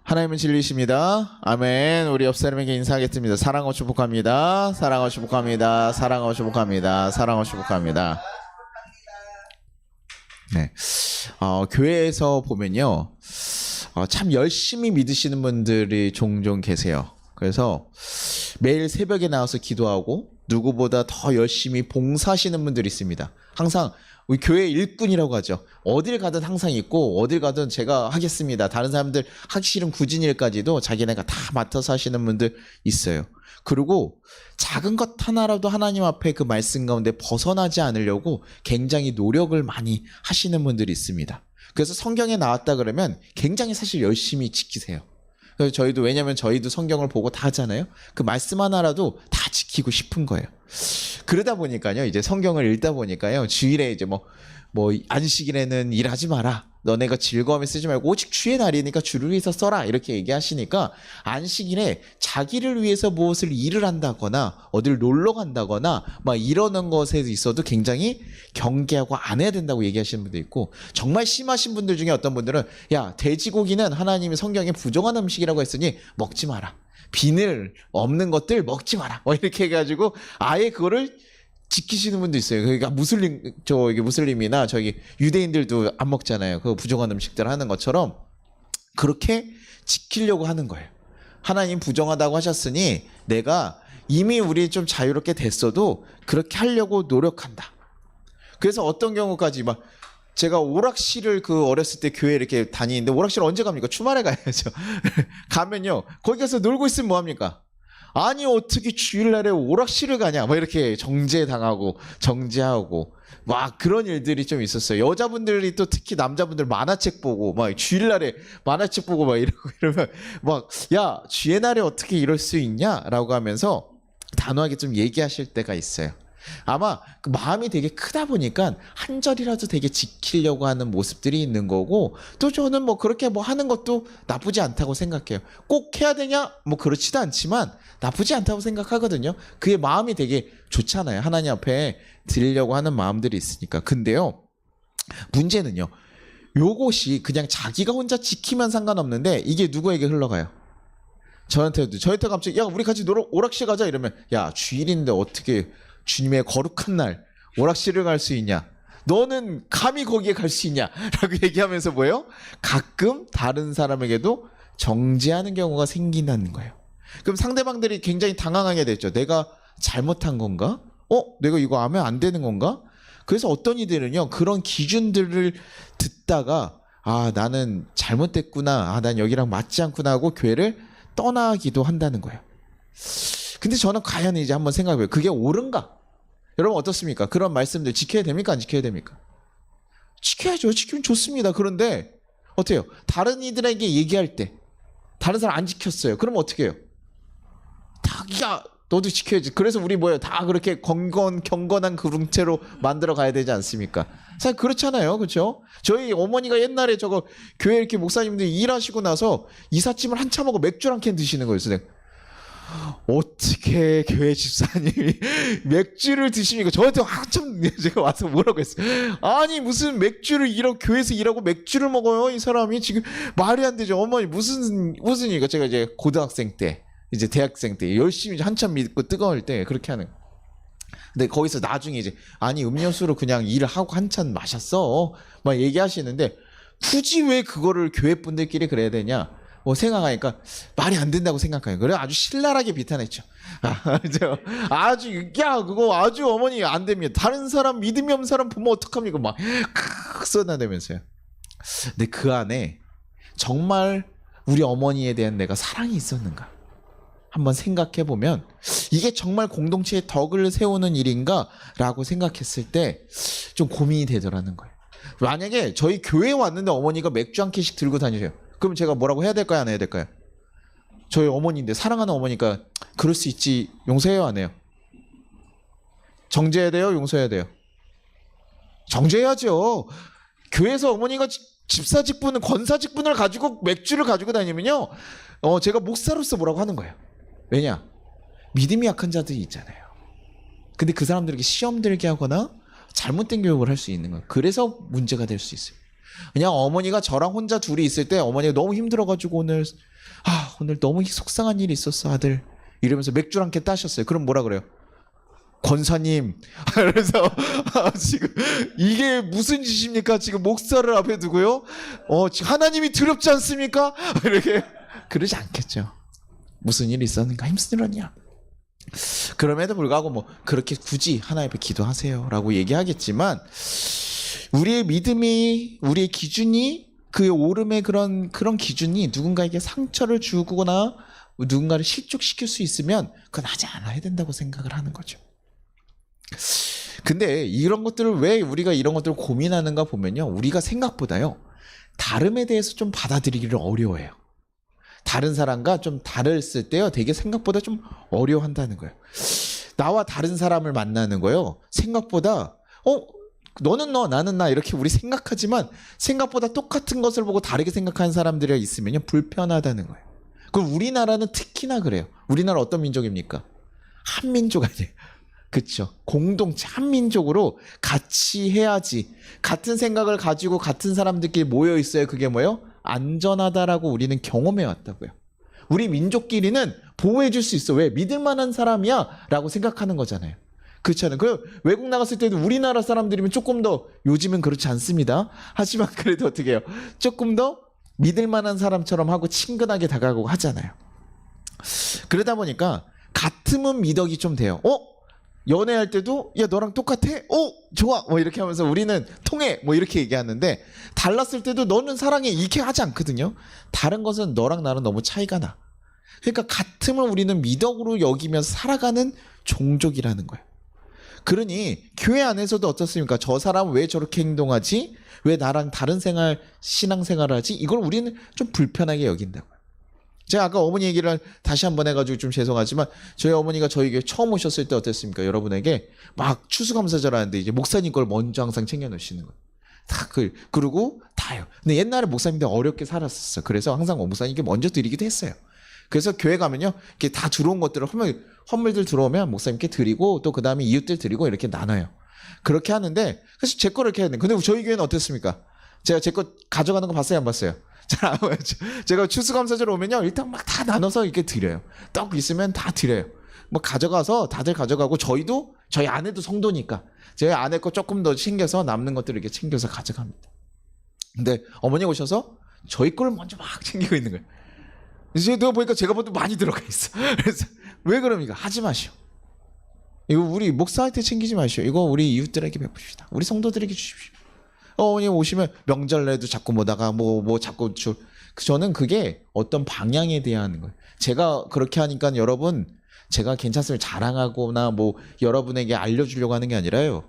하나님은 진리이십니다. 아멘. 우리 옆 사람에게 인사하겠습니다. 사랑하고 축복합니다. 사랑하고 축복합니다. 사랑하고 축복합니다. 사랑하고 축복합니다. 네. 교회에서 보면요, 참 열심히 믿으시는 분들이 종종 계세요. 그래서 매일 새벽에 나와서 기도하고 누구보다 더 열심히 봉사하시는 분들이 있습니다. 항상 우리 교회 일꾼이라고 하죠. 어딜 가든 항상 있고 어딜 가든 제가 하겠습니다. 다른 사람들 하기 싫은 굳은 일까지도 자기네가 다 맡아서 하시는 분들 있어요. 그리고 작은 것 하나라도 하나님 앞에 그 말씀 가운데 벗어나지 않으려고 굉장히 노력을 많이 하시는 분들이 있습니다. 그래서 성경에 나왔다 그러면 굉장히 사실 열심히 지키세요. 그래서 저희도, 왜냐면 저희도 성경을 보고 다 하잖아요. 그 말씀 하나라도 다 지키고 싶은 거예요. 그러다 보니까요, 이제 성경을 읽다 보니까요, 주일에 이제 뭐 안식일에는 일하지 마라, 너네가 즐거움에 쓰지 말고 오직 주의 날이니까 주를 위해서 써라, 이렇게 얘기하시니까 안식일에 자기를 위해서 무엇을 일을 한다거나 어딜 놀러 간다거나 막 이러는 것에 있어도 굉장히 경계하고 안 해야 된다고 얘기하시는 분도 있고, 정말 심하신 분들 중에 어떤 분들은 야, 돼지고기는 하나님이 성경에 부정한 음식이라고 했으니 먹지 마라, 비늘 없는 것들 먹지 마라, 뭐 이렇게 해가지고 아예 그거를 지키시는 분도 있어요. 그러니까 무슬림이나 저기 유대인들도 안 먹잖아요. 그 부정한 음식들 하는 것처럼 그렇게 지키려고 하는 거예요. 하나님 부정하다고 하셨으니 내가 이미 우리 좀 자유롭게 됐어도 그렇게 하려고 노력한다. 그래서 어떤 경우까지 막 제가 오락실을 어렸을 때 교회 이렇게 다니는데, 오락실 언제 갑니까? 주말에 가야죠. 가면요, 거기 가서 놀고 있으면 뭐합니까? 아니 어떻게 주일날에 오락실을 가냐, 막 이렇게 정죄당하고 정죄하고 막 그런 일들이 좀 있었어요. 여자분들이 또 특히 남자분들 만화책 보고 막 주일날에 만화책 보고 막 이러고 이러면 막 야, 주의 날에 어떻게 이럴 수 있냐라고 하면서 단호하게 좀 얘기하실 때가 있어요. 아마 그 마음이 되게 크다 보니까 한 절이라도 되게 지키려고 하는 모습들이 있는 거고, 또 저는 뭐 그렇게 뭐 하는 것도 나쁘지 않다고 생각해요. 꼭 해야 되냐? 뭐 그렇지도 않지만 나쁘지 않다고 생각하거든요. 그의 마음이 되게 좋잖아요. 하나님 앞에 드리려고 하는 마음들이 있으니까. 근데요, 문제는요, 요것이 그냥 자기가 혼자 지키면 상관없는데 이게 누구에게 흘러가요? 저한테 갑자기 야, 우리 같이 오락실 가자 이러면, 야, 주일인데 어떻게 주님의 거룩한 날 오락실을 갈 수 있냐? 너는 감히 거기에 갈 수 있냐? 라고 얘기하면서 뭐예요? 가끔 다른 사람에게도 정죄하는 경우가 생긴다는 거예요. 그럼 상대방들이 굉장히 당황하게 됐죠. 내가 잘못한 건가? 내가 이거 하면 안 되는 건가? 그래서 어떤 이들은요, 그런 기준들을 듣다가 아, 나는 잘못됐구나, 아, 난 여기랑 맞지 않구나 하고 교회를 떠나기도 한다는 거예요. 근데 저는 과연 이제 한번 생각해봐요. 그게 옳은가? 여러분 어떻습니까? 그런 말씀들 지켜야 됩니까? 안 지켜야 됩니까? 지켜야죠. 지키면 좋습니다. 그런데 어때요? 다른 이들에게 얘기할 때 다른 사람 안 지켰어요. 그럼 어떻게 해요? 야, 너도 지켜야지. 그래서 우리 뭐예요? 다 그렇게 경건한 그rum체로 만들어 가야 되지 않습니까? 사실 그렇잖아요. 그렇죠? 저희 어머니가 옛날에 교회 이렇게 목사님들이 일하시고 나서 이삿짐을 한참 하고 맥주 한 캔 드시는 거예요. 그래서 어떻게 교회 집사님이 맥주를 드십니까? 저한테 한참 제가 와서 뭐라고 했어요. 아니 무슨 맥주를 교회에서 일하고 맥주를 먹어요? 이 사람이 지금 말이 안 되죠. 어머니 무슨 이거, 제가 이제 고등학생 때, 이제 대학생 때 열심히 한참 믿고 뜨거울 때 그렇게 하는. 근데 거기서 나중에 이제 아니 음료수로 그냥 일을 하고 한참 마셨어 막 얘기하시는데, 굳이 왜 그거를 교회 분들끼리 그래야 되냐? 뭐 생각하니까 말이 안 된다고 생각해요. 그래 아주 신랄하게 비탄했죠. 그거 아주 어머니 안 됩니다. 다른 사람, 믿음이 없는 사람 보면 어떡합니까? 막 쏟아내면서요. 근데 그 안에 정말 우리 어머니에 대한 내가 사랑이 있었는가? 한번 생각해 보면 이게 정말 공동체의 덕을 세우는 일인가? 라고 생각했을 때 좀 고민이 되더라는 거예요. 만약에 저희 교회에 왔는데 어머니가 맥주 한 캔씩 들고 다니세요. 그럼 제가 뭐라고 해야 될까요? 안 해야 될까요? 저희 어머니인데, 사랑하는 어머니까 그럴 수 있지, 용서해요? 안 해요? 정죄해야 돼요? 용서해야 돼요? 정죄해야죠. 교회에서 어머니가 집사 직분은, 권사 직분을 가지고 맥주를 가지고 다니면요, 제가 목사로서 뭐라고 하는 거예요. 왜냐? 믿음이 약한 자들이 있잖아요. 근데 그 사람들에게 시험 들게 하거나 잘못된 교육을 할 수 있는 거예요. 그래서 문제가 될 수 있어요. 그냥 어머니가 저랑 혼자 둘이 있을 때 어머니가 너무 힘들어가지고 오늘 아, 오늘 너무 속상한 일이 있었어, 아들. 이러면서 맥주 한 캔 따셨어요. 그럼 뭐라 그래요? 권사님. 그래서 지금 이게 무슨 짓입니까? 지금 목사를 앞에 두고요. 지금 하나님이 두렵지 않습니까? 이렇게 그러지 않겠죠. 무슨 일이 있었는가? 힘쓰느냐? 그럼에도 불구하고 뭐 그렇게 굳이 하나님 앞에 기도하세요라고 얘기하겠지만 우리의 믿음이 우리의 기준이 그 오름의 그런 기준이 누군가에게 상처를 주거나 누군가를 실족시킬 수 있으면 그건 하지 않아야 된다고 생각을 하는 거죠. 근데 이런 것들을 왜 우리가 이런 것들을 고민하는가 보면요, 우리가 생각보다요 다름에 대해서 좀 받아들이기를 어려워해요. 다른 사람과 좀 다르을 때요 되게 생각보다 좀 어려워한다는 거예요. 나와 다른 사람을 만나는 거요 생각보다 너는 너 나는 나 이렇게 우리 생각하지만 생각보다 똑같은 것을 보고 다르게 생각하는 사람들이 있으면 불편하다는 거예요. 그럼 우리나라는 특히나 그래요. 우리나라 어떤 민족입니까? 한민족 아니에요. 그렇죠. 공동체 한민족으로 같이 해야지. 같은 생각을 가지고 같은 사람들끼리 모여 있어요. 그게 뭐예요? 안전하다라고 우리는 경험해 왔다고요. 우리 민족끼리는 보호해 줄 수 있어. 왜? 믿을 만한 사람이야 라고 생각하는 거잖아요. 그렇잖아요. 그 외국 나갔을 때도 우리나라 사람들이면 조금 더, 요즘은 그렇지 않습니다. 하지만 그래도 어떻게 해요? 조금 더 믿을 만한 사람처럼 하고 친근하게 다가가고 하잖아요. 그러다 보니까 같으면 미덕이 좀 돼요. 연애할 때도 야 너랑 똑같아? 좋아. 뭐 이렇게 하면서 우리는 통해. 뭐 이렇게 얘기하는데 달랐을 때도 너는 사랑해. 이렇게 하지 않거든요. 다른 것은 너랑 나는 너무 차이가 나. 그러니까 같음을 우리는 미덕으로 여기면서 살아가는 종족이라는 거예요. 그러니 교회 안에서도 어떻습니까? 저 사람은 왜 저렇게 행동하지? 왜 나랑 다른 신앙생활을 하지? 이걸 우리는 좀 불편하게 여긴다고요. 제가 아까 어머니 얘기를 다시 한번 해가지고 좀 죄송하지만 저희 어머니가 저희 교회 처음 오셨을 때 어땠습니까? 여러분에게 막 추수감사절 하는데 이제 목사님 걸 먼저 항상 챙겨 놓으시는 거예요. 다 그러고 다요. 근데 옛날에 목사님들 어렵게 살았었어요. 그래서 항상 목사님께 먼저 드리기도 했어요. 그래서 교회 가면요, 이렇게 다 들어온 것들을 헌물들 들어오면 목사님께 드리고 또 그 다음에 이웃들 드리고 이렇게 나눠요. 그렇게 하는데 그래서 제 거를 이렇게 해야 돼. 근데 저희 교회는 어땠습니까? 제가 제 거 가져가는 거 봤어요, 안 봤어요? 자, 제가 추수감사절 오면요 일단 막 다 나눠서 이렇게 드려요. 떡 있으면 다 드려요. 뭐 가져가서 다들 가져가고 저희 아내도 성도니까 저희 아내 거 조금 더 챙겨서 남는 것들을 이렇게 챙겨서 가져갑니다. 근데 어머니 오셔서 저희 걸 먼저 막 챙기고 있는 거예요. 이제 내가 보니까 제가 봐도 많이 들어가 있어. 그래서 왜 그럽니까? 하지 마시오. 이거 우리 목사할 때 챙기지 마시오. 이거 우리 이웃들에게 베푸시다. 우리 성도들에게 주십시오. 어머니 오시면 명절에도 자꾸 뭐다가 뭐 자꾸 저는 그게 어떤 방향에 대한 거예요. 제가 그렇게 하니까 여러분 제가 괜찮음을 자랑하거나 뭐 여러분에게 알려주려고 하는 게 아니라요.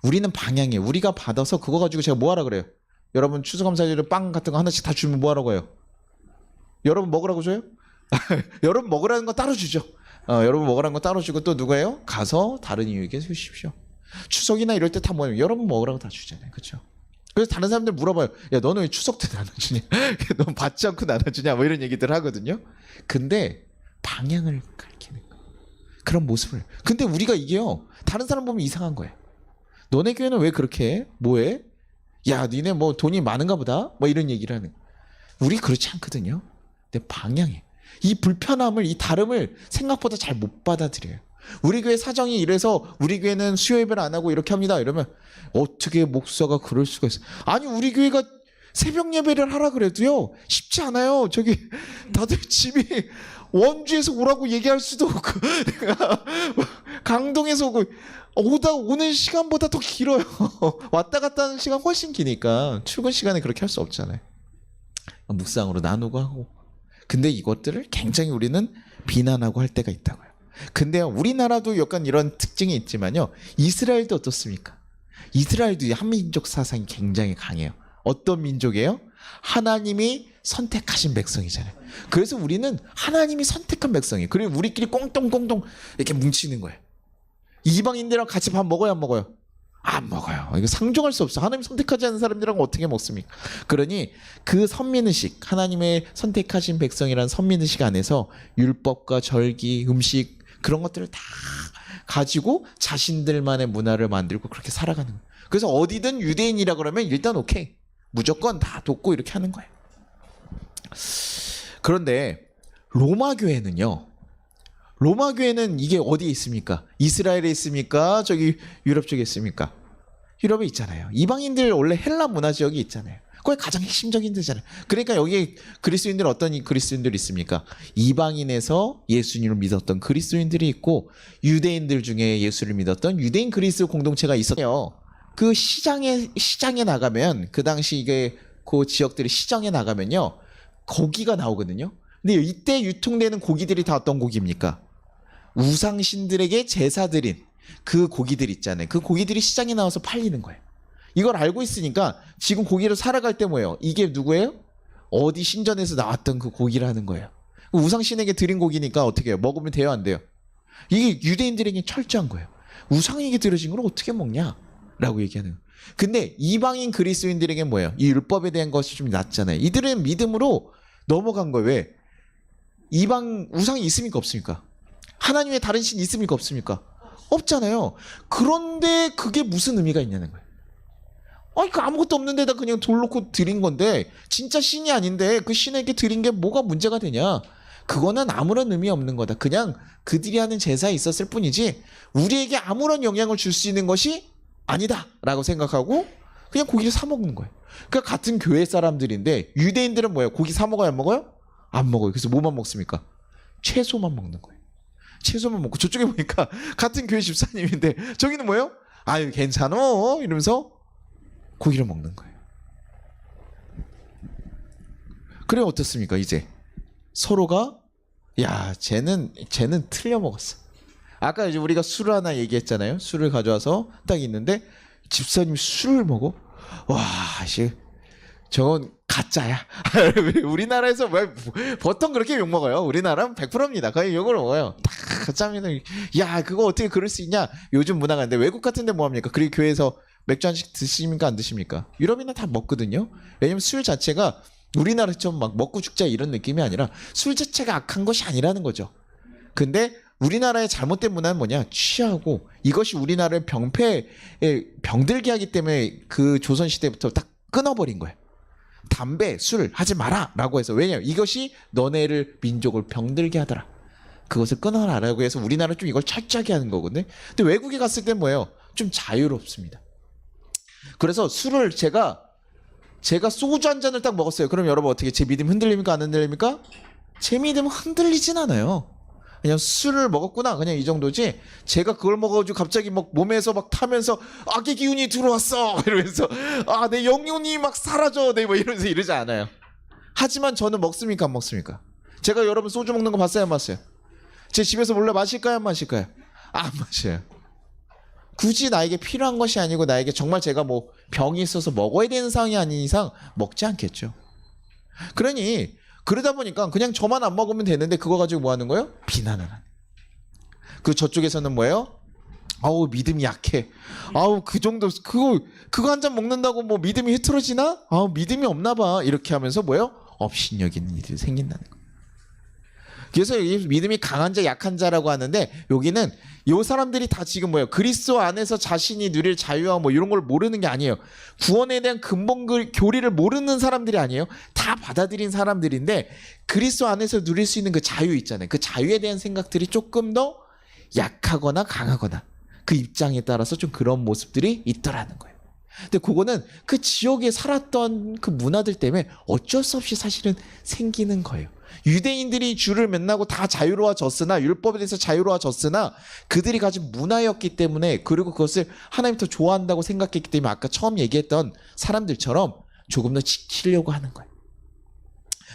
우리는 방향에 우리가 받아서 그거 가지고 제가 뭐 하라 그래요? 여러분 추수감사절에 빵 같은 거 하나씩 다 주면 뭐 하라고 해요? 여러분 먹으라고 줘요? 여러분 먹으라는 거 따로 주죠. 여러분 먹으라는 거 따로 주고 또 누가요? 가서 다른 이유에게 주십시오. 추석이나 이럴 때 다 뭐예요? 여러분 먹으라고 다 주잖아요. 그렇죠? 그래서 다른 사람들 물어봐요. 야 너는 왜 추석 때 나눠주냐? 넌 받지 않고 나눠주냐? 뭐 이런 얘기들 하거든요. 근데 방향을 가리키는 거예요. 그런 모습을. 근데 우리가 이게요. 다른 사람 보면 이상한 거예요. 너네 교회는 왜 그렇게 해? 뭐해? 야 니네 뭐 돈이 많은가 보다? 뭐 이런 얘기를 하는 거예요. 우리 그렇지 않거든요. 내 방향에 이 불편함을 이 다름을 생각보다 잘 못 받아들여요. 우리 교회 사정이 이래서 우리 교회는 수요 예배를 안 하고 이렇게 합니다. 이러면 어떻게 목사가 그럴 수가 있어? 아니 우리 교회가 새벽 예배를 하라 그래도요 쉽지 않아요. 저기 다들 집이 원주에서 오라고 얘기할 수도 없고 강동에서 오고 오는 시간보다 더 길어요. 왔다 갔다 하는 시간 훨씬 기니까 출근 시간에 그렇게 할 수 없잖아요. 묵상으로 나누고 하고. 근데 이것들을 굉장히 우리는 비난하고 할 때가 있다고요. 근데요 우리나라도 약간 이런 특징이 있지만요 이스라엘도 어떻습니까? 이스라엘도 한민족 사상이 굉장히 강해요. 어떤 민족이에요? 하나님이 선택하신 백성이잖아요. 그래서 우리는 하나님이 선택한 백성이에요. 그리고 우리끼리 꽁똥꽁똥 이렇게 뭉치는 거예요. 이방인들이랑 같이 밥 먹어요, 안 먹어요? 안 먹어요. 이거 상종할 수 없어. 하나님 선택하지 않은 사람들이랑 어떻게 먹습니까? 그러니 그 선민의식, 하나님의 선택하신 백성이라는 선민의식 안에서 율법과 절기, 음식 그런 것들을 다 가지고 자신들만의 문화를 만들고 그렇게 살아가는 거예요. 그래서 어디든 유대인이라 그러면 일단 오케이. 무조건 다 돕고 이렇게 하는 거예요. 그런데 로마 교회는요. 로마 교회는 이게 어디에 있습니까? 이스라엘에 있습니까? 저기 유럽 쪽에 있습니까? 유럽에 있잖아요. 이방인들 원래 헬라 문화 지역이 있잖아요. 그게 가장 핵심적인 데잖아요. 그러니까 여기 그리스도인들 어떤 그리스도인들이 있습니까? 이방인에서 예수님을 믿었던 그리스도인들이 있고 유대인들 중에 예수를 믿었던 유대인 그리스도 공동체가 있었어요. 그 시장에 나가면 그 당시 이게 그 지역들이 시장에 나가면요. 고기가 나오거든요. 근데 이때 유통되는 고기들이 다 어떤 고기입니까? 우상신들에게 제사 드린 그 고기들 있잖아요. 그 고기들이 시장에 나와서 팔리는 거예요. 이걸 알고 있으니까 지금 고기를 사러 갈 때 뭐예요? 이게 누구예요? 어디 신전에서 나왔던 그 고기라는 거예요. 우상신에게 드린 고기니까 어떻게 해요? 먹으면 돼요? 안 돼요? 이게 유대인들에게 철저한 거예요. 우상에게 드려진 걸 어떻게 먹냐? 라고 얘기하는 거예요. 근데 이방인 그리스도인들에게 뭐예요? 이 율법에 대한 것이 좀 낮잖아요. 이들은 믿음으로 넘어간 거예요. 왜? 이방 우상이 있습니까? 없습니까? 하나님의 다른 신이 있습니까? 없습니까? 없잖아요. 그런데 그게 무슨 의미가 있냐는 거예요. 아니 그 아무것도 없는 데다 그냥 돌 놓고 드린 건데 진짜 신이 아닌데 그 신에게 드린 게 뭐가 문제가 되냐. 그거는 아무런 의미 없는 거다. 그냥 그들이 하는 제사에 있었을 뿐이지 우리에게 아무런 영향을 줄 수 있는 것이 아니다 라고 생각하고 그냥 고기를 사 먹는 거예요. 그러니까 같은 교회 사람들인데 유대인들은 뭐예요? 고기 사 먹어요? 안 먹어요? 안 먹어요. 그래서 뭐만 먹습니까? 채소만 먹는 거예요. 채소만 먹고 저쪽에 보니까 같은 교회 집사님인데 저기는 뭐예요? 아유 괜찮어 이러면서 고기를 먹는 거예요. 그래 어떻습니까? 이제 서로가 야 쟤는 틀려 먹었어. 아까 이제 우리가 술을 하나 얘기했잖아요. 술을 가져와서 딱 있는데 집사님이 술을 먹어? 와 씨 저건 가짜야. 우리나라에서 왜 보통 그렇게 욕 먹어요. 우리나라는 100%입니다. 거의 욕을 먹어요. 다 가짜입니다. 야 그거 어떻게 그럴 수 있냐. 요즘 문화가 있는데 외국 같은데 뭐합니까? 그리고 교회에서 맥주 한씩 드십니까? 안 드십니까? 유럽이나 다 먹거든요. 왜냐면 술 자체가 우리나라처럼 막 먹고 죽자 이런 느낌이 아니라 술 자체가 악한 것이 아니라는 거죠. 근데 우리나라의 잘못된 문화는 뭐냐? 취하고 이것이 우리나라를 병들게 하기 때문에 그 조선시대부터 딱 끊어버린 거예요. 담배, 술 하지 마라 라고 해서 왜냐면 이것이 너네를 민족을 병들게 하더라. 그것을 끊어라 라고 해서 우리나라는 좀 이걸 철저하게 하는 거거든요. 근데 외국에 갔을 땐 뭐예요? 좀 자유롭습니다. 그래서 술을 제가 소주 한 잔을 딱 먹었어요. 그럼 여러분 어떻게 제 믿음 흔들립니까? 안 흔들립니까? 제 믿음은 흔들리진 않아요. 그냥 술을 먹었구나 그냥 이 정도지 제가 그걸 먹어가지고 갑자기 막 몸에서 막 타면서 악의 기운이 들어왔어 이러면서 아 내 영혼이 막 사라져 네 뭐 이러면서 이러지 않아요. 하지만 저는 먹습니까 안 먹습니까? 제가 여러분 소주 먹는 거 봤어요 안 봤어요? 제 집에서 몰래 마실까요 안 마실까요? 안 마셔요. 굳이 나에게 필요한 것이 아니고 나에게 정말 제가 뭐 병이 있어서 먹어야 되는 상황이 아닌 이상 먹지 않겠죠. 그러니 그러다 보니까 그냥 저만 안 먹으면 되는데 그거 가지고 뭐 하는 거예요? 비난을 하는. 그 저쪽에서는 뭐예요? 아우 믿음이 약해. 아우 그 정도 그거 한 잔 먹는다고 뭐 믿음이 흐트러지나? 아우 믿음이 없나 봐. 이렇게 하면서 뭐예요? 업신여기는 일이 생긴다는 거예요. 그래서 이 믿음이 강한 자 약한 자라고 하는데 여기는 이 사람들이 다 지금 뭐예요? 그리스도 안에서 자신이 누릴 자유와 뭐 이런 걸 모르는 게 아니에요. 구원에 대한 근본 교리를 모르는 사람들이 아니에요. 다 받아들인 사람들인데 그리스도 안에서 누릴 수 있는 그 자유 있잖아요. 그 자유에 대한 생각들이 조금 더 약하거나 강하거나 그 입장에 따라서 좀 그런 모습들이 있더라는 거예요. 근데 그거는 그 지역에 살았던 그 문화들 때문에 어쩔 수 없이 사실은 생기는 거예요. 유대인들이 주를 만나고 다 자유로워졌으나 율법에 대해서 자유로워졌으나 그들이 가진 문화였기 때문에 그리고 그것을 하나님 더 좋아한다고 생각했기 때문에 아까 처음 얘기했던 사람들처럼 조금 더 지키려고 하는 거예요.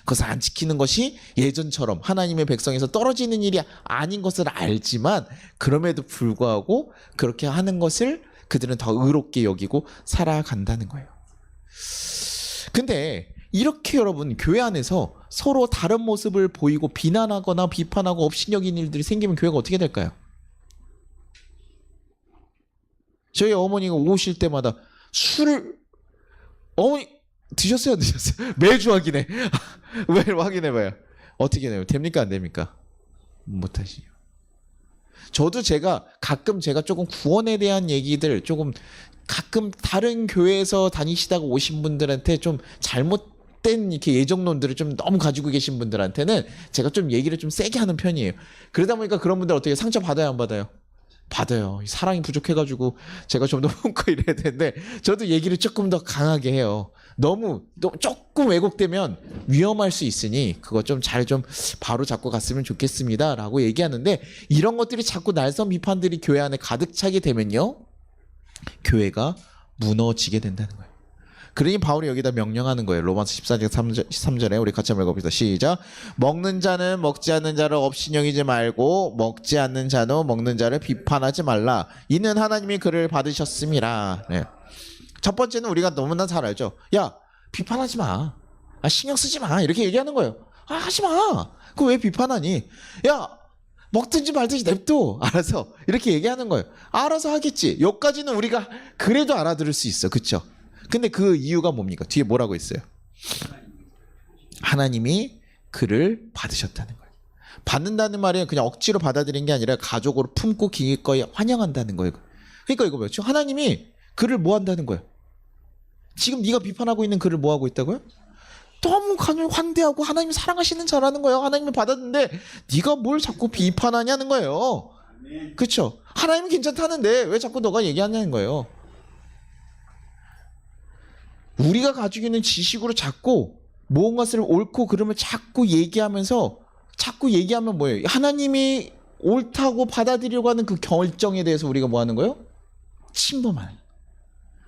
그것을 안 지키는 것이 예전처럼 하나님의 백성에서 떨어지는 일이 아닌 것을 알지만 그럼에도 불구하고 그렇게 하는 것을 그들은 더 의롭게 여기고 살아간다는 거예요. 근데 이렇게 여러분 교회 안에서 서로 다른 모습을 보이고 비난하거나 비판하고 업신여긴 일들이 생기면 교회가 어떻게 될까요? 저희 어머니가 오실 때마다 술을 어머니 드셨어요 안 드셨어요? 매주 확인해. 왜 확인해봐요? 어떻게 해요? 됩니까 안 됩니까? 못하시죠. 저도 가끔 제가 조금 구원에 대한 얘기들 조금 가끔 다른 교회에서 다니시다가 오신 분들한테 좀 잘못된 헛된 이렇게 예정론들을 좀 너무 가지고 계신 분들한테는 제가 좀 얘기를 좀 세게 하는 편이에요. 그러다 보니까 그런 분들 어떻게 상처 받아요, 안 받아요? 받아요. 사랑이 부족해가지고 제가 좀 더 품고 이래야 되는데 저도 얘기를 조금 더 강하게 해요. 너무 조금 왜곡되면 위험할 수 있으니 그거 좀 잘 좀 바로 잡고 갔으면 좋겠습니다라고 얘기하는데 이런 것들이 자꾸 날선 비판들이 교회 안에 가득 차게 되면요, 교회가 무너지게 된다는 거예요. 그러니 바울이 여기다 명령하는 거예요. 로마서 14장 3절에 우리 같이 한번 읽어봅시다. 시작. 먹는 자는 먹지 않는 자를 업신여기지 말고 먹지 않는 자는 먹는 자를 비판하지 말라. 이는 하나님이 그를 받으셨음이라. 네. 첫 번째는 우리가 너무나 잘 알죠. 야, 비판하지 마. 신경 쓰지 마. 이렇게 얘기하는 거예요. 하지 마. 그거 왜 비판하니? 야, 먹든지 말든지 냅둬. 알아서. 이렇게 얘기하는 거예요. 알아서 하겠지. 여기까지는 우리가 그래도 알아들을 수 있어. 그렇죠? 근데 그 이유가 뭡니까? 뒤에 뭐라고 있어요? 하나님이 그를 받으셨다는 거예요. 받는다는 말이 그냥 억지로 받아들인 게 아니라 가족으로 품고 기꺼이 환영한다는 거예요. 그러니까 이거 뭐죠? 하나님이 그를 뭐 한다는 거예요? 지금 네가 비판하고 있는 그를 뭐 하고 있다고요? 너무 환대하고 하나님이 사랑하시는 자라는 거예요. 하나님이 받았는데 네가 뭘 자꾸 비판하냐는 거예요. 그렇죠? 하나님이 괜찮다는데 왜 자꾸 너가 얘기하냐는 거예요. 우리가 가지고 있는 지식으로 자꾸 무엇을 옳고 그름을 자꾸 얘기하면서 자꾸 얘기하면 뭐예요? 하나님이 옳다고 받아들이려고 하는 그 결정에 대해서 우리가 뭐 하는 거예요? 침범하는.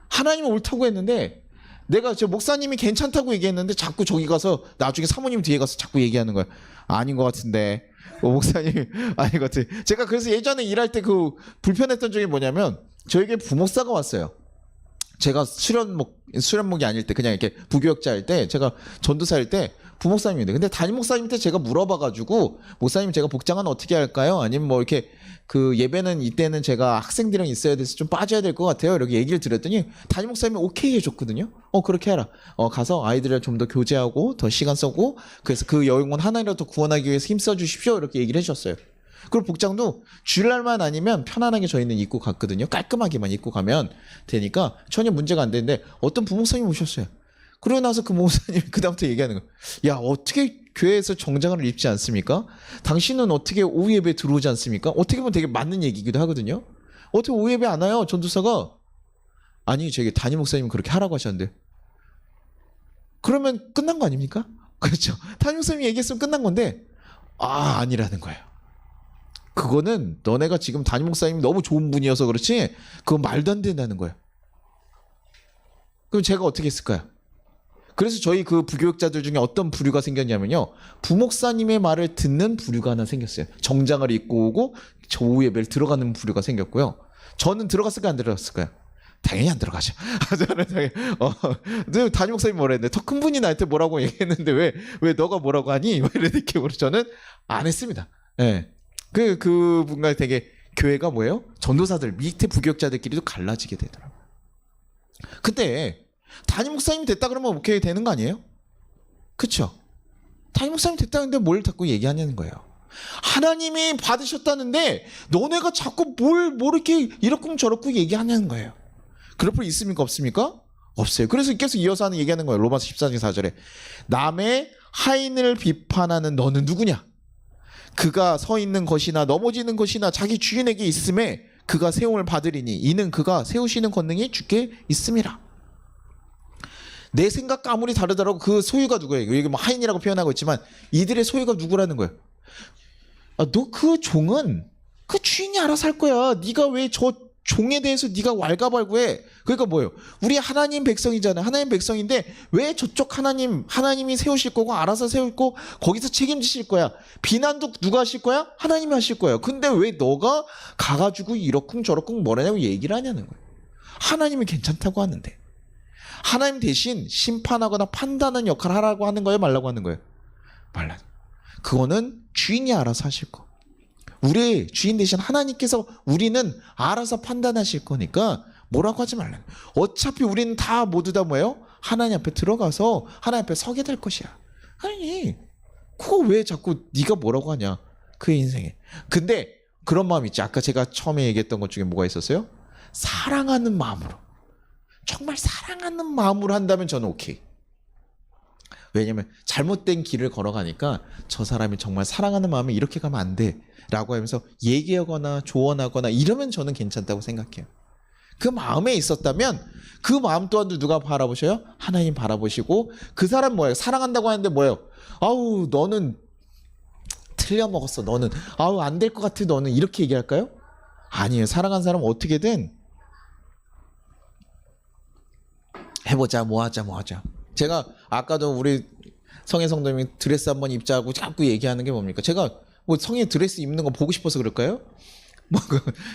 하나님이 옳다고 했는데 내가 저 목사님이 괜찮다고 얘기했는데 자꾸 저기 가서 나중에 사모님 뒤에 가서 자꾸 얘기하는 거예요. 아닌 것 같은데 목사님이 아닌 것 같아. 제가 그래서 예전에 일할 때 그 불편했던 적이 뭐냐면 저에게 부목사가 왔어요. 제가 수련목이 아닐 때 그냥 이렇게 부교역자 할 때 제가 전도사일 때 부목사님인데 근데 담임 목사님한테 제가 물어봐가지고 목사님 제가 복장은 어떻게 할까요? 아니면 뭐 이렇게 그 예배는 이때는 제가 학생들이랑 있어야 돼서 좀 빠져야 될 것 같아요. 이렇게 얘기를 드렸더니 담임 목사님이 오케이 해줬거든요. 그렇게 해라. 가서 아이들이랑 좀 더 교제하고 더 시간 쓰고 그래서 그 영혼 하나라도 구원하기 위해서 힘써 주십시오. 이렇게 얘기를 해주셨어요. 그리고 복장도 주일날만 아니면 편안하게 저희는 입고 갔거든요. 깔끔하게만 입고 가면 되니까 전혀 문제가 안 되는데 어떤 부목사님이 오셨어요. 그러고 나서 그 목사님이 그다음부터 얘기하는 거예요. 야, 어떻게 교회에서 정장을 입지 않습니까? 당신은 어떻게 오후 예배 들어오지 않습니까? 어떻게 보면 되게 맞는 얘기기도 하거든요. 어떻게 오후 예배 안 와요? 전도사가. 아니, 저기 담임 목사님은 그렇게 하라고 하셨는데. 그러면 끝난 거 아닙니까? 그렇죠. 담임 목사님이 얘기했으면 끝난 건데 아니라는 거예요. 그거는 너네가 지금 담임 목사님이 너무 좋은 분이어서 그렇지 그건 말도 안 된다는 거예요. 그럼 제가 어떻게 했을까요? 그래서 저희 그 부교육자들 중에 어떤 부류가 생겼냐면요. 부목사님의 말을 듣는 부류가 하나 생겼어요. 정장을 입고 오고 저 오후 예배를 들어가는 부류가 생겼고요. 저는 들어갔을까요? 안 들어갔을까요? 당연히 안 들어가죠. 저는 당연히 담임 목사님이 뭐라 했는데 더 큰 분이 나한테 뭐라고 얘기했는데 왜 너가 뭐라고 하니? 이런 느낌으로 저는 안 했습니다. 네. 그 분과 되게 교회가 뭐예요? 전도사들 밑에 부교육자들끼리도 갈라지게 되더라고요. 근데 담임 목사님이 됐다 그러면 오케이 되는 거 아니에요? 그쵸? 담임 목사님이 됐다는데 뭘 자꾸 얘기하냐는 거예요. 하나님이 받으셨다는데 너네가 자꾸 뭘 이렇게 이렇쿵저렇쿵 얘기하냐는 거예요. 그럴 분 있습니까? 없습니까? 없어요. 그래서 계속 이어서 하는 얘기하는 거예요. 로마서 14장 4절에 남의 하인을 비판하는 너는 누구냐? 그가 서 있는 것이나 넘어지는 것이나 자기 주인에게 있음에 그가 세움을 받으리니 이는 그가 세우시는 권능이 주께 있음이라. 내 생각과 아무리 다르더라도 그 소유가 누구예요? 여기 뭐 하인이라고 표현하고 있지만 이들의 소유가 누구라는 거예요? 너 그 종은 그 주인이 알아서 할 거야. 네가 왜 저 종에 대해서 네가 왈가왈부해? 그러니까 뭐예요? 우리 하나님 백성이잖아요. 하나님 백성인데 왜 저쪽 하나님이 세우실 거고 알아서 세울 거 거기서 책임지실 거야. 비난도 누가 하실 거야? 하나님이 하실 거예요. 근데 왜 너가 가가지고 이러쿵저러쿵 뭐라냐고 얘기를 하냐는 거예요. 하나님이 괜찮다고 하는데. 하나님 대신 심판하거나 판단하는 역할을 하라고 하는 거예요? 말라고 하는 거예요? 말라는 거예요. 그거는 주인이 알아서 하실 거. 우리 주인 대신 하나님께서 우리는 알아서 판단하실 거니까 뭐라고 하지 말라는 거예요. 어차피 우리는 다 모두 다 뭐예요? 하나님 앞에 들어가서 하나님 앞에 서게 될 것이야. 아니 그거 왜 자꾸 네가 뭐라고 하냐. 그 인생에. 근데 그런 마음 있지. 아까 제가 처음에 얘기했던 것 중에 뭐가 있었어요? 사랑하는 마음으로. 정말 사랑하는 마음으로 한다면 저는 오케이. 왜냐면 잘못된 길을 걸어가니까 저 사람이 정말 사랑하는 마음에 이렇게 가면 안 돼 라고 하면서 얘기하거나 조언하거나 이러면 저는 괜찮다고 생각해요. 그 마음에 있었다면 그 마음 또한도 누가 바라보셔요? 하나님 바라보시고 그 사람 뭐예요? 사랑한다고 하는데 뭐예요? 아우 너는 틀려먹었어. 너는 아우 안 될 것 같아. 너는 이렇게 얘기할까요? 아니에요. 사랑하는 사람은 어떻게든 해보자 뭐 하자. 제가 아까도 우리 성혜 성도님이 드레스 한번 입자고 자꾸 얘기하는 게 뭡니까? 제가 뭐 성혜 드레스 입는 거 보고 싶어서 그럴까요?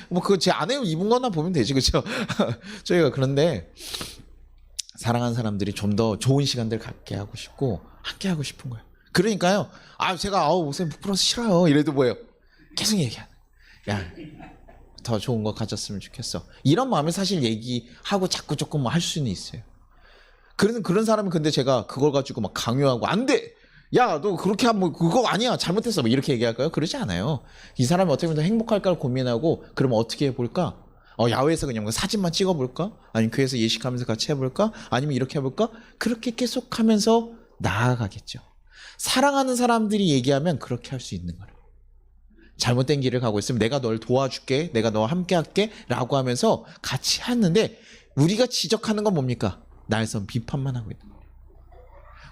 그거 제 아내 입은 거나 보면 되지, 그렇죠? 저희가 그런데 사랑하는 사람들이 좀 더 좋은 시간들 갖게 하고 싶고 함께 하고 싶은 거예요. 그러니까요. 제가 옷에 부끄러워서 싫어요. 이래도 뭐예요? 계속 얘기하는. 야, 더 좋은 거 가졌으면 좋겠어. 이런 마음에 사실 얘기하고 자꾸 조금 할 수는 있어요. 그런 사람은 근데 제가 그걸 가지고 막 강요하고 안 돼. 야, 너 그렇게 하면 그거 아니야. 잘못했어. 뭐 이렇게 얘기할까요? 그러지 않아요. 이 사람이 어떻게 보면 더 행복할까를 고민하고 그러면 어떻게 해볼까? 야외에서 그냥 사진만 찍어볼까? 아니면 교회에서 예식하면서 같이 해볼까? 아니면 이렇게 해볼까? 그렇게 계속하면서 나아가겠죠. 사랑하는 사람들이 얘기하면 그렇게 할 수 있는 거예요. 잘못된 길을 가고 있으면 내가 널 도와줄게. 내가 너와 함께 할게. 라고 하면서 같이 하는데 우리가 지적하는 건 뭡니까? 날선 비판만 하고 있는 거예요.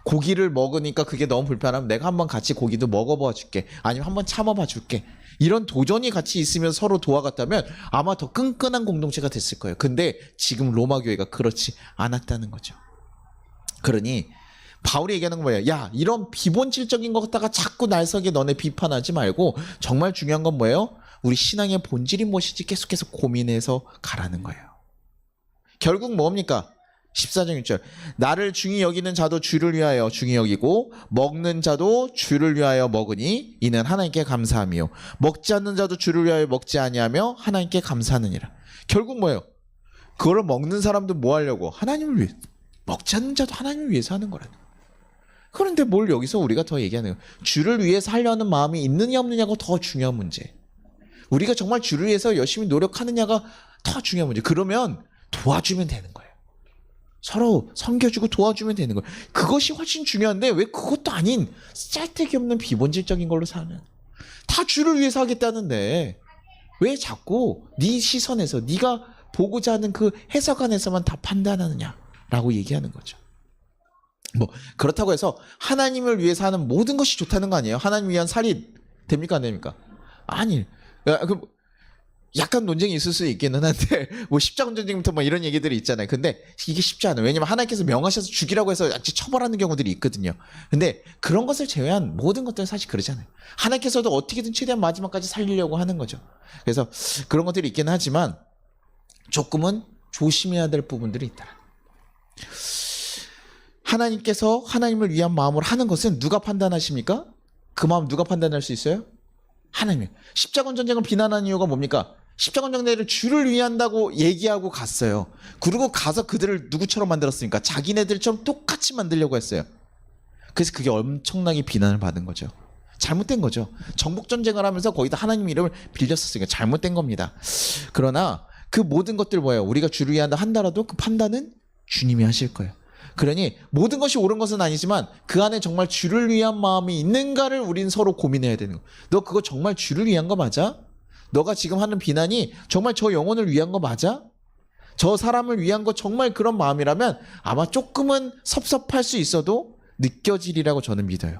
고기를 먹으니까 그게 너무 불편하면 내가 한번 같이 고기도 먹어봐 줄게. 아니면 한번 참아봐 줄게. 이런 도전이 같이 있으면 서로 도와갔다면 아마 더 끈끈한 공동체가 됐을 거예요. 근데 지금 로마 교회가 그렇지 않았다는 거죠. 그러니 바울이 얘기하는 건 뭐예요? 야, 이런 비본질적인 거 갖다가 자꾸 날서게 너네 비판하지 말고 정말 중요한 건 뭐예요? 우리 신앙의 본질이 무엇인지 계속해서 고민해서 가라는 거예요. 결국 뭡니까? 14절 6절 나를 중히 여기는 자도 주를 위하여 중히 여기고 먹는 자도 주를 위하여 먹으니 이는 하나님께 감사함이요 먹지 않는 자도 주를 위하여 먹지 아니하며 하나님께 감사하느니라. 결국 뭐예요? 그거를 먹는 사람도 뭐 하려고? 하나님을 위해. 먹지 않는 자도 하나님을 위해서 하는 거라는 거예요. 그런데 뭘 여기서 우리가 더 얘기하는 거예요? 주를 위해서 하려는 마음이 있느냐 없느냐가 더 중요한 문제. 우리가 정말 주를 위해서 열심히 노력하느냐가 더 중요한 문제. 그러면 도와주면 되는 거예요. 서로 섬겨주고 도와주면 되는 거예요. 그것이 훨씬 중요한데 왜 그것도 아닌 짤데기 없는 비본질적인 걸로 사는. 다 주를 위해서 하겠다는데 왜 자꾸 네 시선에서 네가 보고자 하는 그 해석 안에서만 다 판단하느냐라고 얘기하는 거죠. 뭐 그렇다고 해서 하나님을 위해서 하는 모든 것이 좋다는 거 아니에요? 하나님 위한 살인 됩니까 안 됩니까? 아니. 약간 논쟁이 있을 수 있기는 한데 뭐 십자군 전쟁부터 뭐 이런 얘기들이 있잖아요. 근데 이게 쉽지 않아요. 왜냐면 하나님께서 명하셔서 죽이라고 해서 처벌하는 경우들이 있거든요. 근데 그런 것을 제외한 모든 것들은 사실 그러잖아요. 하나님께서도 어떻게든 최대한 마지막까지 살리려고 하는 거죠. 그래서 그런 것들이 있긴 하지만 조금은 조심해야 될 부분들이 있다. 하나님께서 하나님을 위한 마음으로 하는 것은 누가 판단하십니까? 그 마음 누가 판단할 수 있어요? 하나님. 십자군 전쟁을 비난하는 이유가 뭡니까? 십자군 전쟁을 주를 위한다고 얘기하고 갔어요. 그리고 가서 그들을 누구처럼 만들었습니까? 자기네들처럼 똑같이 만들려고 했어요. 그래서 그게 엄청나게 비난을 받은 거죠. 잘못된 거죠. 정복 전쟁을 하면서 거기다 하나님 이름을 빌렸었으니까 잘못된 겁니다. 그러나 그 모든 것들 뭐예요? 우리가 주를 위한다 한다라도 그 판단은 주님이 하실 거예요. 그러니 모든 것이 옳은 것은 아니지만 그 안에 정말 주를 위한 마음이 있는가를 우린 서로 고민해야 되는 거예요. 너 그거 정말 주를 위한 거 맞아? 너가 지금 하는 비난이 정말 저 영혼을 위한 거 맞아? 저 사람을 위한 거 정말 그런 마음이라면 아마 조금은 섭섭할 수 있어도 느껴지리라고 저는 믿어요.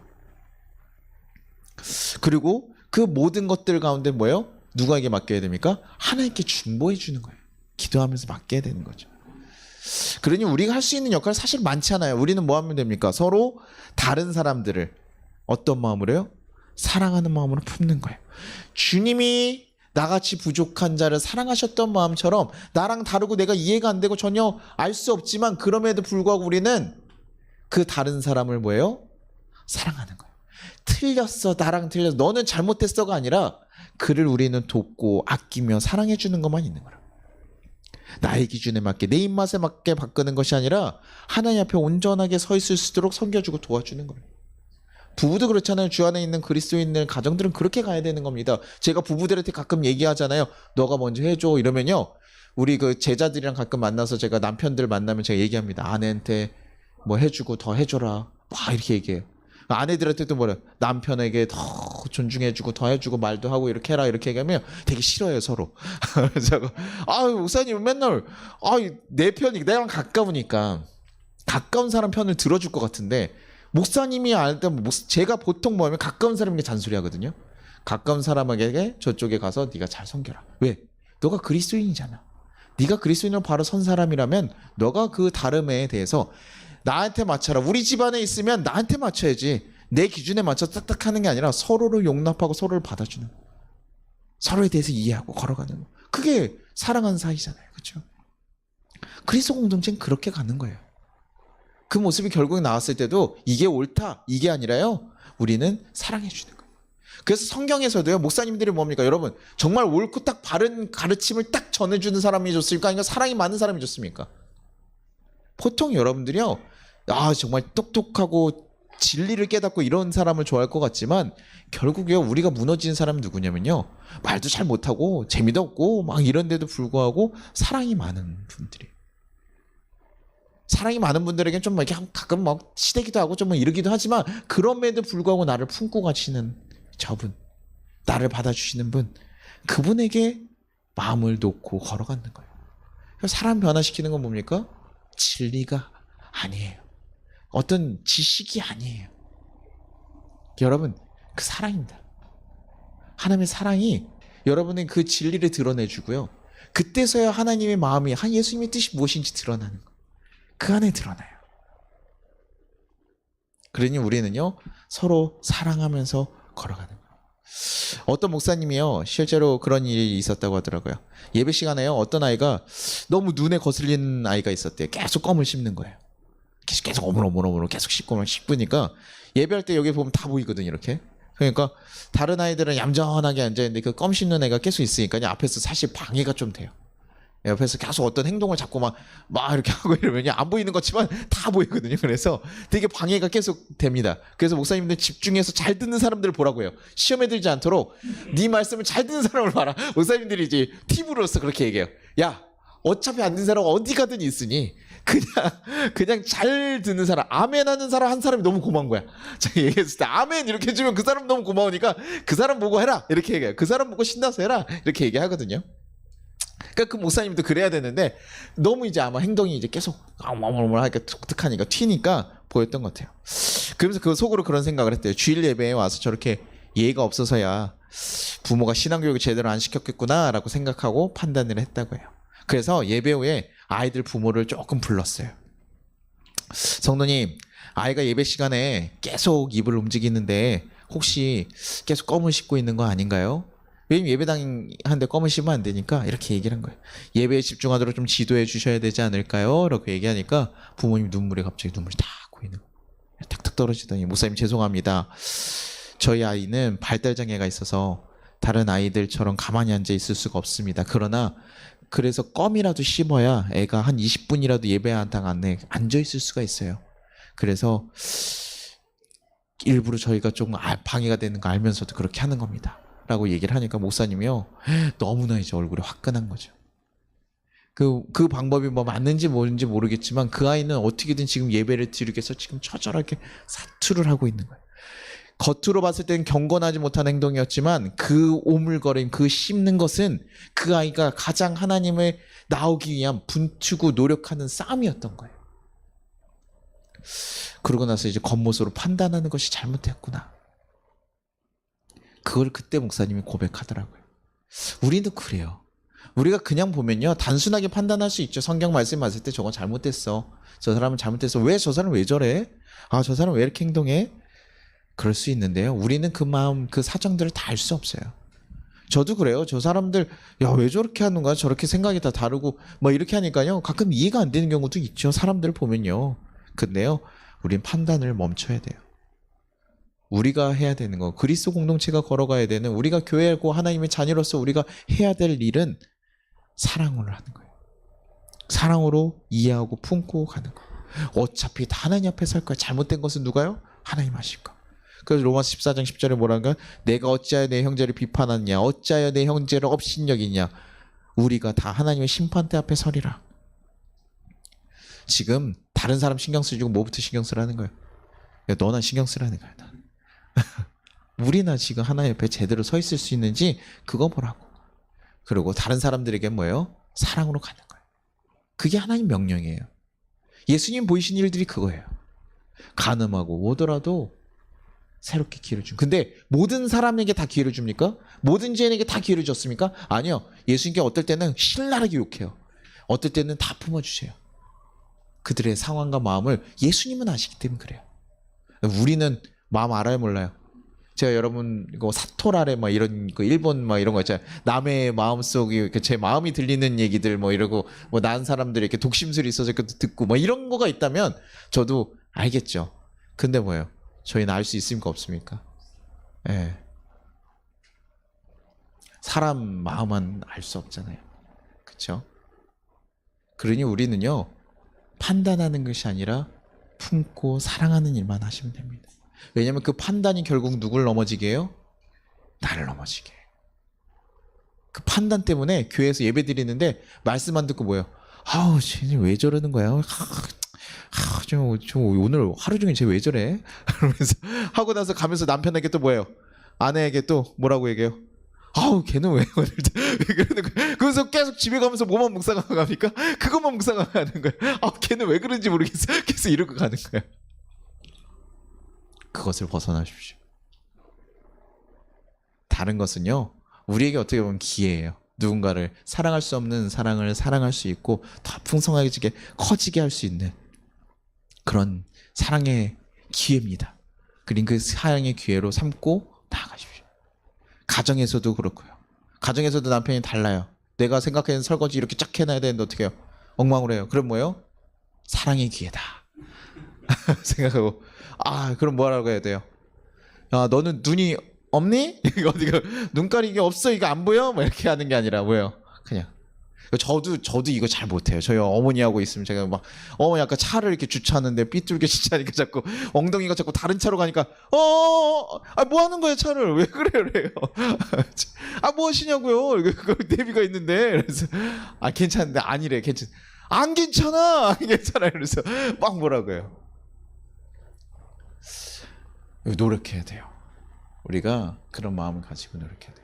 그리고 그 모든 것들 가운데 뭐예요? 누구에게 맡겨야 됩니까? 하나님께 중보해 주는 거예요. 기도하면서 맡겨야 되는 거죠. 그러니 우리가 할 수 있는 역할은 사실 많지 않아요. 우리는 뭐 하면 됩니까? 서로 다른 사람들을 어떤 마음으로요? 사랑하는 마음으로 품는 거예요. 주님이 나같이 부족한 자를 사랑하셨던 마음처럼 나랑 다르고 내가 이해가 안 되고 전혀 알 수 없지만 그럼에도 불구하고 우리는 그 다른 사람을 뭐예요? 사랑하는 거예요. 틀렸어. 나랑 틀렸어. 너는 잘못했어가 아니라 그를 우리는 돕고 아끼며 사랑해 주는 것만 있는 거라. 나의 기준에 맞게 내 입맛에 맞게 바꾸는 것이 아니라 하나님 앞에 온전하게 서 있을 수 있도록 섬겨주고 도와주는 거예요. 부부도 그렇잖아요. 주 안에 있는 그리스도인들 가정들은 그렇게 가야 되는 겁니다. 제가 부부들한테 가끔 얘기하잖아요. 너가 먼저 해줘 이러면요. 우리 그 제자들이랑 가끔 만나서 제가 남편들 만나면 제가 얘기합니다. 아내한테 뭐 해주고 더 해줘라. 막 이렇게 얘기해요. 아내들한테도 뭐래? 남편에게 더 존중해주고 더 해주고 말도 하고 이렇게 해라 이렇게 얘기하면 되게 싫어요 서로. 그래서 목사님 맨날 내 편이 내랑 가까우니까 가까운 사람 편을 들어줄 것 같은데 목사님이 알 때 제가 보통 뭐냐면 가까운 사람에게 잔소리하거든요. 가까운 사람에게 저쪽에 가서 네가 잘 섬겨라. 왜? 너가 그리스도인이잖아. 네가 그리스도인으로 바로 선 사람이라면 너가 그 다름에 대해서 나한테 맞춰라. 우리 집안에 있으면 나한테 맞춰야지. 내 기준에 맞춰 딱딱 하는 게 아니라 서로를 용납하고 서로를 받아주는 거. 서로에 대해서 이해하고 걸어가는 거. 그게 사랑하는 사이잖아요. 그렇죠? 그리스도 공동체는 그렇게 가는 거예요. 그 모습이 결국에 나왔을 때도 이게 옳다 이게 아니라요. 우리는 사랑해 주는 거예요. 그래서 성경에서도요. 목사님들이 뭡니까? 여러분 정말 옳고 딱 바른 가르침을 딱 전해주는 사람이 좋습니까? 아니면 사랑이 많은 사람이 좋습니까? 보통 여러분들이요. 정말 똑똑하고 진리를 깨닫고 이런 사람을 좋아할 것 같지만 결국에요. 우리가 무너지는 사람은 누구냐면요. 말도 잘 못하고 재미도 없고 막 이런데도 불구하고 사랑이 많은 분들이에요. 사랑이 많은 분들에게는 좀 이렇게 가끔 막 시대기도 하고 좀 이러기도 하지만 그럼에도 불구하고 나를 품고 가시는 저분, 나를 받아주시는 분, 그분에게 마음을 놓고 걸어가는 거예요. 사람 변화시키는 건 뭡니까? 진리가 아니에요. 어떤 지식이 아니에요. 여러분, 그 사랑입니다. 하나님의 사랑이 여러분의 그 진리를 드러내주고요. 그때서야 하나님의 마음이, 예수님의 뜻이 무엇인지 드러나는 거예요. 그 안에 드러나요. 그러니 우리는요, 서로 사랑하면서 걸어가는 거예요. 어떤 목사님이요, 실제로 그런 일이 있었다고 하더라고요. 예배 시간에요, 어떤 아이가 너무 눈에 거슬리는 아이가 있었대요. 계속 껌을 씹는 거예요. 계속 어머러머러 계속 씹으니까 예배할 때 여기 보면 다 보이거든요, 이렇게. 그러니까 다른 아이들은 얌전하게 앉아있는데 그 껌 씹는 애가 계속 있으니까 앞에서 사실 방해가 좀 돼요. 옆에서 계속 어떤 행동을 자꾸 막 이렇게 하고 이러면 안 보이는 것지만 다 보이거든요. 그래서 되게 방해가 계속 됩니다. 그래서 목사님들 집중해서 잘 듣는 사람들을 보라고 해요. 시험에 들지 않도록 네 말씀을 잘 듣는 사람을 봐라. 목사님들이 이제 팁으로서 그렇게 얘기해요. 야, 어차피 안 듣는 사람 어디 가든 있으니 그냥 잘 듣는 사람, 아멘 하는 사람 한 사람이 너무 고마운 거야. 제가 얘기했을 때 아멘 이렇게 해주면 그 사람 너무 고마우니까 그 사람 보고 해라 이렇게 얘기해요. 그 사람 보고 신나서 해라 이렇게 얘기하거든요. 그러니까 그 목사님도 그래야 되는데 너무 이제 아마 행동이 이제 계속 하니까 독특하니까 튀니까 보였던 것 같아요. 그러면서 그 속으로 그런 생각을 했대요. 주일 예배에 와서 저렇게 예의가 없어서야 부모가 신앙교육을 제대로 안 시켰겠구나라고 생각하고 판단을 했다고 해요. 그래서 예배 후에 아이들 부모를 조금 불렀어요. 성도님, 아이가 예배 시간에 계속 입을 움직이는데 혹시 계속 껌을 씹고 있는 거 아닌가요? 왜냐면 예배당 하는데 껌을 씹으면 안 되니까 이렇게 얘기를 한 거예요. 예배에 집중하도록 좀 지도해 주셔야 되지 않을까요? 라고 얘기하니까 부모님 눈물이 탁 고이는 거예요. 탁탁 떨어지더니 목사님 죄송합니다. 저희 아이는 발달장애가 있어서 다른 아이들처럼 가만히 앉아 있을 수가 없습니다. 그래서 껌이라도 씹어야 애가 한 20분이라도 예배당 안에 앉아 있을 수가 있어요. 그래서 일부러 저희가 조금 방해가 되는 거 알면서도 그렇게 하는 겁니다. 라고 얘기를 하니까 목사님이요, 너무나 이제 얼굴이 화끈한 거죠. 그 방법이 뭐 맞는지 뭔지 모르겠지만 그 아이는 어떻게든 지금 예배를 드리기 위해서 지금 처절하게 사투를 하고 있는 거예요. 겉으로 봤을 때는 경건하지 못한 행동이었지만 그 오물거림, 그 씹는 것은 그 아이가 가장 하나님을 나오기 위한 분투고 노력하는 싸움이었던 거예요. 그러고 나서 이제 겉모습으로 판단하는 것이 잘못했구나. 그걸 그때 목사님이 고백하더라고요. 우리도 그래요. 우리가 그냥 보면요, 단순하게 판단할 수 있죠. 성경 말씀 봤을 때 저건 잘못됐어. 저 사람은 잘못됐어. 왜 저 사람 왜 저래? 저 사람 왜 이렇게 행동해? 그럴 수 있는데요. 우리는 그 마음, 그 사정들을 다 알 수 없어요. 저도 그래요. 저 사람들 왜 저렇게 하는가? 저렇게 생각이 다 다르고 뭐 이렇게 하니까요. 가끔 이해가 안 되는 경우도 있죠. 사람들을 보면요. 근데요, 우린 판단을 멈춰야 돼요. 우리가 해야 되는 거, 그리스도 공동체가 걸어가야 되는, 우리가 교회고 하나님의 자녀로서 우리가 해야 될 일은 사랑으로 하는 거예요. 사랑으로 이해하고 품고 가는 거. 어차피 다 하나님 앞에 설 거야. 잘못된 것은 누가요? 하나님 하실 거. 그래서 로마서 14장 10절에 뭐라는가? 내가 어찌하여 내 형제를 비판하느냐? 어찌하여 내 형제를 업신여기냐? 우리가 다 하나님의 심판대 앞에 서리라. 지금 다른 사람 신경 쓰지 고 뭐부터 신경 쓰라는 거예요? 너나 신경 쓰라는 거야. 우리나 지금 하나님 옆에 제대로 서 있을 수 있는지 그거 보라고. 그리고 다른 사람들에게 뭐예요? 사랑으로 가는 거예요. 그게 하나님 명령이에요. 예수님 보이신 일들이 그거예요. 간음하고 오더라도 새롭게 기회를 줍니다. 근데 모든 사람에게 다 기회를 줍니까? 모든 죄인에게 다 기회를 줬습니까? 아니요. 예수님께 어떨 때는 신랄하게 욕해요. 어떨 때는 다 품어주세요. 그들의 상황과 마음을 예수님은 아시기 때문에 그래요. 우리는 마음 알아요, 몰라요? 제가 여러분 이거 사토라레 막 이런 그 일본 막 이런 거 있잖아요. 남의 마음속에 제 마음이 들리는 얘기들 뭐 이러고 뭐 난 사람들이 이렇게 독심술이 있어서 듣고 뭐 이런 거가 있다면 저도 알겠죠. 근데 뭐예요? 저희는 알 수 있습니까, 없습니까? 예. 사람 마음은 알 수 없잖아요. 그렇죠? 그러니 우리는요. 판단하는 것이 아니라 품고 사랑하는 일만 하시면 됩니다. 왜냐하면 그 판단이 결국 누굴 넘어지게 해요? 나를 넘어지게 해요. 그 판단 때문에 교회에서 예배 드리는데 말씀 안 듣고 뭐예요? 아우 쟤는 왜 저러는 거야? 저 오늘 하루 종일 쟤 왜 저래? 그러면서 하고 나서 가면서 남편에게 또 뭐예요? 아내에게 또 뭐라고 얘기해요? 아우 걔는 왜 오늘 왜 그러는 거야? 그래서 계속 집에 가면서 뭐만 묵상하고 갑니까? 그것만 묵상하고 가는 거예요. 아 걔는 왜 그런지 모르겠어. 계속 이러고 가는 거예요. 그것을 벗어나십시오. 다른 것은요. 우리에게 어떻게 보면 기회예요. 누군가를 사랑할 수 없는 사랑을 사랑할 수 있고 더 풍성하게 커지게 할 수 있는 그런 사랑의 기회입니다. 그린 그 사랑의 기회로 삼고 나아가십시오. 가정에서도 그렇고요. 가정에서도 남편이 달라요. 내가 생각하는 설거지 이렇게 쫙 해놔야 되는데 어떻게 해요? 엉망으로 해요. 그럼 뭐예요? 사랑의 기회다. 생각하고 그럼 뭐라고 해야 돼요? 야 너는 눈이 없니? 어디가 눈깔이 이게 없어 이거 안 보여? 뭐 이렇게 하는 게 아니라 뭐예요? 그냥 저도 이거 잘 못해요. 저희 어머니하고 있으면 제가 막 어머니 아까 차를 이렇게 주차하는데 삐뚤게 주차하니까 자꾸 엉덩이가 자꾸 다른 차로 가니까 뭐 하는 거야 차를 왜 그래요? 뭐 하시냐고요? 내비가 있는데 그래서 괜찮은데 아니래 안 괜찮아 그래서 막 뭐라고 해요. 노력해야 돼요. 우리가 그런 마음을 가지고 노력해야 돼요.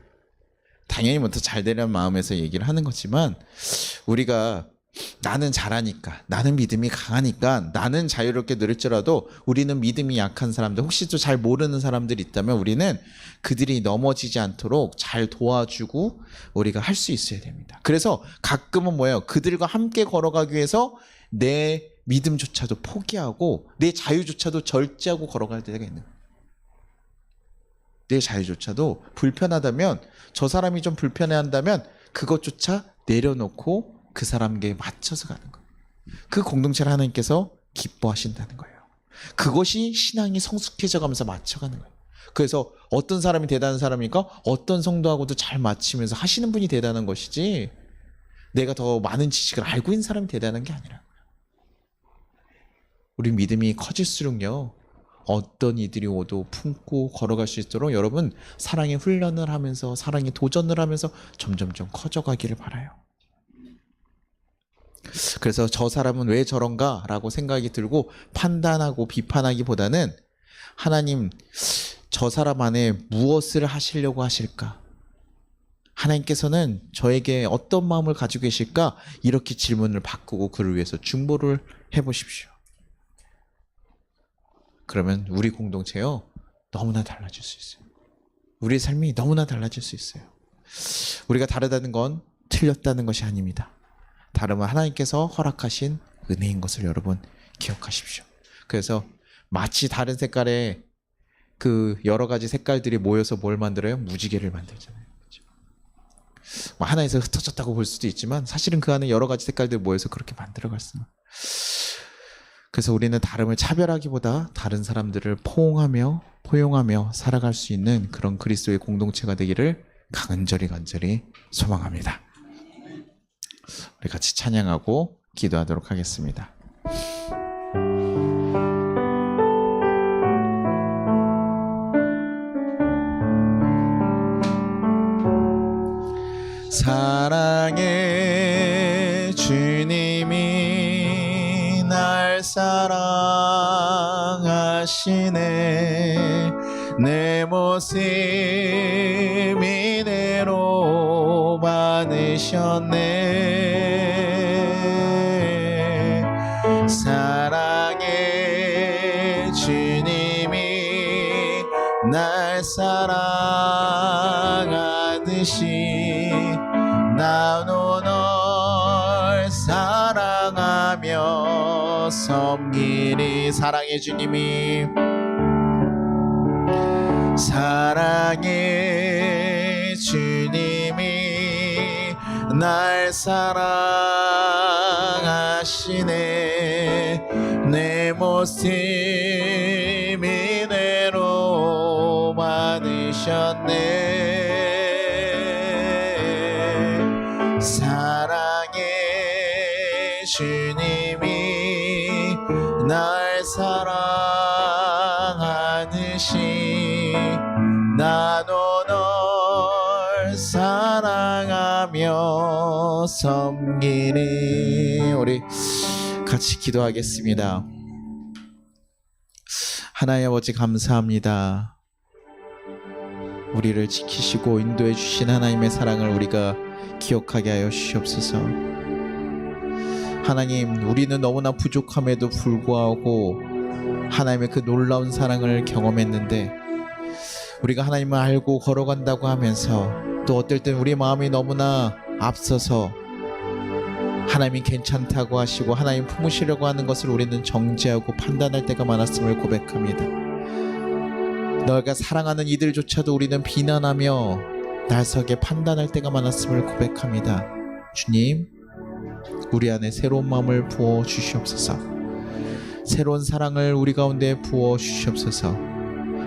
당연히 뭐 더 잘 되려는 마음에서 얘기를 하는 거지만 우리가 나는 잘하니까 나는 믿음이 강하니까 나는 자유롭게 누릴지라도 우리는 믿음이 약한 사람들 혹시 또 잘 모르는 사람들이 있다면 우리는 그들이 넘어지지 않도록 잘 도와주고 우리가 할 수 있어야 됩니다. 그래서 가끔은 뭐예요? 그들과 함께 걸어가기 위해서 내 믿음조차도 포기하고 내 자유조차도 절제하고 걸어갈 때가 있는 거예요. 내 자유조차도 불편하다면 저 사람이 좀 불편해한다면 그것조차 내려놓고 그 사람에게 맞춰서 가는 거예요. 그 공동체를 하나님께서 기뻐하신다는 거예요. 그것이 신앙이 성숙해져 가면서 맞춰가는 거예요. 그래서 어떤 사람이 대단한 사람이니까 어떤 성도하고도 잘 맞추면서 하시는 분이 대단한 것이지 내가 더 많은 지식을 알고 있는 사람이 대단한 게 아니라 우리 믿음이 커질수록요. 어떤 이들이 오도 품고 걸어갈 수 있도록 여러분 사랑의 훈련을 하면서 사랑의 도전을 하면서 점점점 커져가기를 바라요. 그래서 저 사람은 왜 저런가 라고 생각이 들고 판단하고 비판하기보다는 하나님 저 사람 안에 무엇을 하시려고 하실까? 하나님께서는 저에게 어떤 마음을 가지고 계실까? 이렇게 질문을 바꾸고 그를 위해서 중보를 해보십시오. 그러면 우리 공동체요 너무나 달라질 수 있어요. 우리의 삶이 너무나 달라질 수 있어요. 우리가 다르다는 건 틀렸다는 것이 아닙니다. 다름은 하나님께서 허락하신 은혜인 것을 여러분 기억하십시오. 그래서 마치 다른 색깔의 그 여러 가지 색깔들이 모여서 뭘 만들어요? 무지개를 만들잖아요. 그렇죠? 하나에서 흩어졌다고 볼 수도 있지만 사실은 그 안에 여러 가지 색깔들이 모여서 그렇게 만들어갈 수는. 그래서 우리는 다름을 차별하기보다 다른 사람들을 포용하며 살아갈 수 있는 그런 그리스도의 공동체가 되기를 간절히 소망합니다. 우리 같이 찬양하고 기도하도록 하겠습니다. 사랑의 주님이 날 사랑하시네 사랑하시네. 내 모습 이대로 받으셨네. 사랑의 주님이 날 사랑하듯이 나도 널 사랑하며 섬기리. 사랑의 주님이, 사랑의 주님이 날 사랑하시네. 내 모습 이대로 받으셨네. 사랑의 주님이 날 사랑하듯이 나도 널 사랑하며 섬기리. 우리 같이 기도하겠습니다. 하나님 아버지 감사합니다. 우리를 지키시고 인도해 주신 하나님의 사랑을 우리가 기억하게 하여 주시옵소서. 하나님, 우리는 너무나 부족함에도 불구하고 하나님의 그 놀라운 사랑을 경험했는데, 우리가 하나님을 알고 걸어간다고 하면서 또 어떨 땐 우리 마음이 너무나 앞서서 하나님이 괜찮다고 하시고 하나님 품으시려고 하는 것을 우리는 정죄하고 판단할 때가 많았음을 고백합니다. 너가 사랑하는 이들조차도 우리는 비난하며 날석에 판단할 때가 많았음을 고백합니다. 주님, 우리 안에 새로운 마음을 부어 주시옵소서. 새로운 사랑을 우리 가운데 부어 주시옵소서.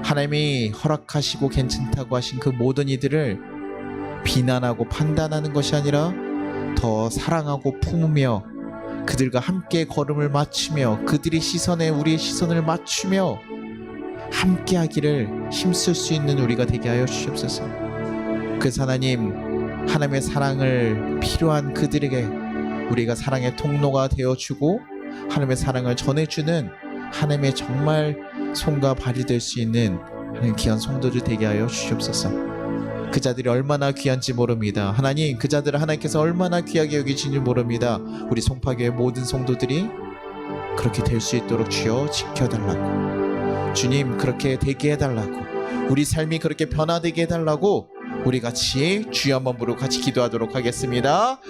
하나님이 허락하시고 괜찮다고 하신 그 모든 이들을 비난하고 판단하는 것이 아니라 더 사랑하고 품으며 그들과 함께 걸음을 맞추며 그들의 시선에 우리의 시선을 맞추며 함께 하기를 힘쓸 수 있는 우리가 되게 하여 주시옵소서. 그래서 하나님, 하나님의 사랑을 필요한 그들에게 우리가 사랑의 통로가 되어주고 하나님의 사랑을 전해주는 하나님의 정말 손과 발이 될 수 있는 하나님 귀한 성도들 되게 하여 주시옵소서. 그 자들이 얼마나 귀한지 모릅니다. 하나님, 그 자들을 하나님께서 얼마나 귀하게 여기시는지 모릅니다. 우리 송파교회 모든 성도들이 그렇게 될 수 있도록 주여 지켜달라고, 주님 그렇게 되게 해달라고, 우리 삶이 그렇게 변화되게 해달라고 우리 같이 주여 한번 부르고 같이 기도하도록 하겠습니다.